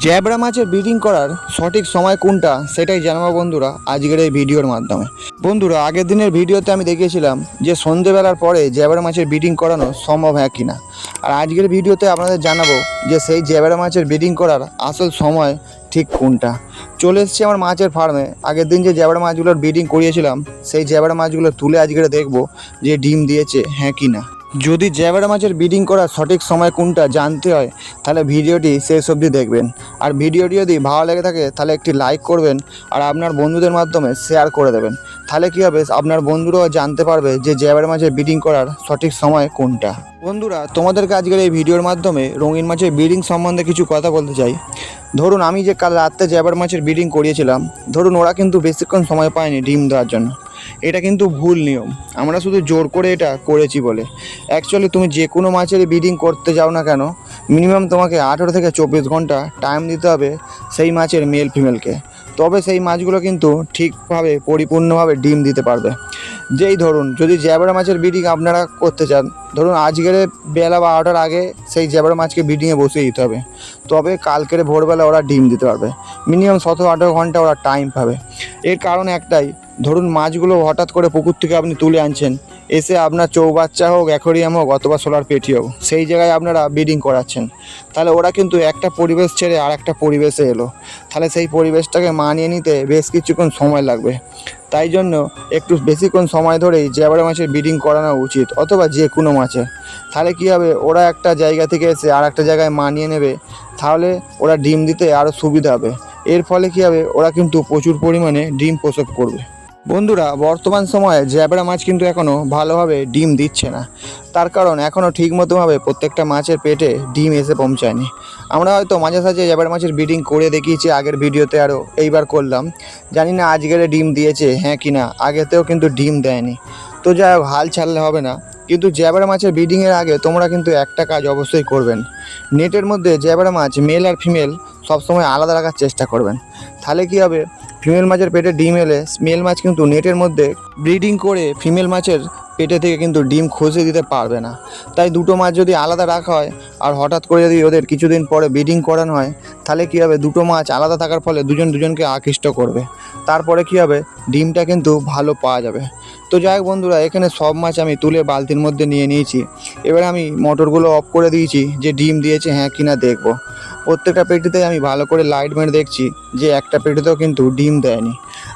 জ্যাবরা মাছের ব্রিডিং করার সঠিক সময় কোনটা সেটাই জানাবো বন্ধুরা আজকের এই ভিডিওর মাধ্যমে। বন্ধুরা, আগের দিনের ভিডিওতে আমি দেখিয়েছিলাম যে সন্ধেবেলার পরে জ্যাবরা মাছের ব্রিডিং করানো সম্ভব হয় কিনা, আর আজকের ভিডিওতে আপনাদের জানাবো যে সেই জ্যাবরা মাছের ব্রিডিং করার আসল সময় ঠিক কোনটা। চলে এসেছি আমার মাছের ফার্মে। আগের দিন যে জ্যাবরা মাছগুলোর ব্রিডিং করিয়েছিলাম সেই জ্যাবরা মাছগুলো তুলে আজকের দেখবো যে ডিম দিয়েছে হ্যাঁ কি না। যদি জ্যাবরা মাছের ব্রিডিং করার সঠিক সময় কোনটা জানতে হয় তাহলে ভিডিওটি শেষ অবধি দেখবেন। আর ভিডিওটি যদি ভালো লেগে থাকে তাহলে একটি লাইক করবেন আর আপনার বন্ধুদের মাধ্যমে শেয়ার করে দেবেন। তাহলে কী হবে, আপনার বন্ধুরাও জানতে পারবে যে জ্যাবরা মাছের ব্রিডিং করার সঠিক সময় কোনটা। বন্ধুরা, তোমাদেরকে আজকের এই ভিডিওর মাধ্যমে রঙিন মাছের ব্রিডিং সম্বন্ধে কিছু কথা বলতে চাই। ধরুন আমি যে কাল রাত্রে জ্যাবরা মাছের ব্রিডিং করিয়েছিলাম, ধরুন ওরা কিন্তু বেশিক্ষণ সময় পায়নি ডিম দেওয়ার জন্য। এটা কিন্তু ভুল নিয়ম, আমরা শুধু জোর করে এটা করেছি বলে। অ্যাকচুয়ালি তুমি যে কোনো মাছের ব্রিডিং করতে যাও না কেন, মিনিমাম তোমাকে 18 থেকে 24 ঘন্টা টাইম দিতে হবে সেই মাছের মেল ফিমেলকে, তবে সেই মাছগুলো কিন্তু ঠিকভাবে পরিপূর্ণভাবে ডিম দিতে পারবে। যেই ধরুন যদি জ্যাবরা মাছের ব্রিডিং আপনারা করতে চান, ধরুন আজকের বেলা 12টার আগে সেই জ্যাবরা মাছকে ব্রিডিংয়ে বসিয়ে দিতে হবে, তবে কালকের ভোরবেলা ওরা ডিম দিতে পারবে। মিনিমাম 17-18 ঘন্টা ওরা টাইম পাবে। এর কারণ একটাই, ধরুন মাছগুলো হঠাৎ করে পুকুর থেকে আপনি তুলে আনছেন, এসে আপনার চৌবাচ্চা হোক, অ্যাকোয়ারিয়াম হোক অথবা সোলার পেটি হোক, সেই জায়গায় আপনারা ব্রিডিং করাচ্ছেন, তাহলে ওরা কিন্তু একটা পরিবেশ ছেড়ে আর একটা পরিবেশে এলো, তাহলে সেই পরিবেশটাকে মানিয়ে নিতে বেশ কিছুক্ষণ সময় লাগবে। তাই জন্য একটু বেশিক্ষণ সময় ধরেই জ্যাবরা মাছের ব্রিডিং করানো উচিত, অথবা যে কোনো মাছের। তাহলে কী হবে, ওরা একটা জায়গা থেকে এসে আর একটা জায়গায় মানিয়ে নেবে, তাহলে ওরা ডিম দিতে আরও সুবিধা হবে। এর ফলে কী হবে, ওরা কিন্তু প্রচুর পরিমাণে ডিম প্রসব করবে। বন্ধুরা, বর্তমান সময়ে জ্যাবরা মাছ কিন্তু এখনও ভালোভাবে ডিম দিচ্ছে না, তার কারণ এখনও ঠিকমতোভাবে প্রত্যেকটা মাছের পেটে ডিম এসে পৌঁছায়নি। আমরা হয়তো মাঝে সাঝে জ্যাবরা মাছের ব্রিডিং করে দেখিয়েছি আগের ভিডিওতে, আরও এইবার করলাম। জানি না আজকের ডিম দিয়েছে হ্যাঁ কি না, আগেতেও কিন্তু ডিম দেয়নি। তো যাই হোক, হাল ছাড়লে হবে না। কিন্তু জ্যাবরা মাছের ব্রিডিংয়ের আগে তোমরা কিন্তু একটা কাজ অবশ্যই করবেন, নেটের মধ্যে জ্যাবরা মাছ মেল আর ফিমেল সবসময় আলাদা রাখার চেষ্টা করবেন। তাহলে কী হবে, ফিমেল মাছের পেটে ডিম এলে মেল মাছ কিন্তু নেটের মধ্যে ব্রিডিং করে ফিমেল মাছের পেটে থেকে কিন্তু ডিম খসে দিতে পারবে না। তাই দুটো মাছ যদি আলাদা রাখা হয় আর হঠাৎ করে যদি ওদের কিছুদিন পরে ব্রিডিং করানো হয়, তাহলে কী হবে, দুটো মাছ আলাদা থাকার ফলে দুজন দুজনকে আকৃষ্ট করবে। তারপরে কী হবে, ডিমটা কিন্তু ভালো পাওয়া যাবে। তো যাই হোক বন্ধুরা, এখানে সব মাছ আমি তুলে বালতির মধ্যে নিয়ে নিয়েছি। এবারে আমি মোটরগুলো অফ করে দিয়েছি যে ডিম দিয়েছে হ্যাঁ কিনা দেখবো। প্রত্যেকটা পেটিতে আমি ভালো করে লাইট মেরে দেখছি যে একটা পেটিতেও কিন্তু ডিম দেয়নি।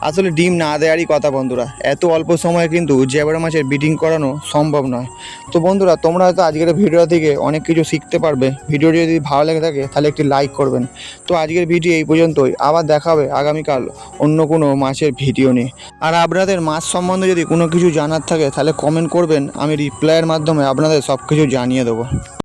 আসলে ডিম না দেওয়ারই কথা বন্ধুরা, এত অল্প সময়ে কিন্তু জ্যাবরা মাছের ব্রিডিং করানো সম্ভব নয়। তো বন্ধুরা, তোমরা হয়তো আজকের ভিডিও থেকে অনেক কিছু শিখতে পারবে। ভিডিওটি যদি ভালো লেগে থাকে তাহলে একটি লাইক করবেন। তো আজকের ভিডিও এই পর্যন্তই, আবার দেখা হবে আগামীকাল অন্য কোনো মাছের ভিডিও নিয়ে। আর আপনাদের মাছ সম্বন্ধে যদি কোনো কিছু জানার থাকে তাহলে কমেন্ট করবেন, আমি রিপ্লাইয়ের মাধ্যমে আপনাদের সব কিছু জানিয়ে দেবো।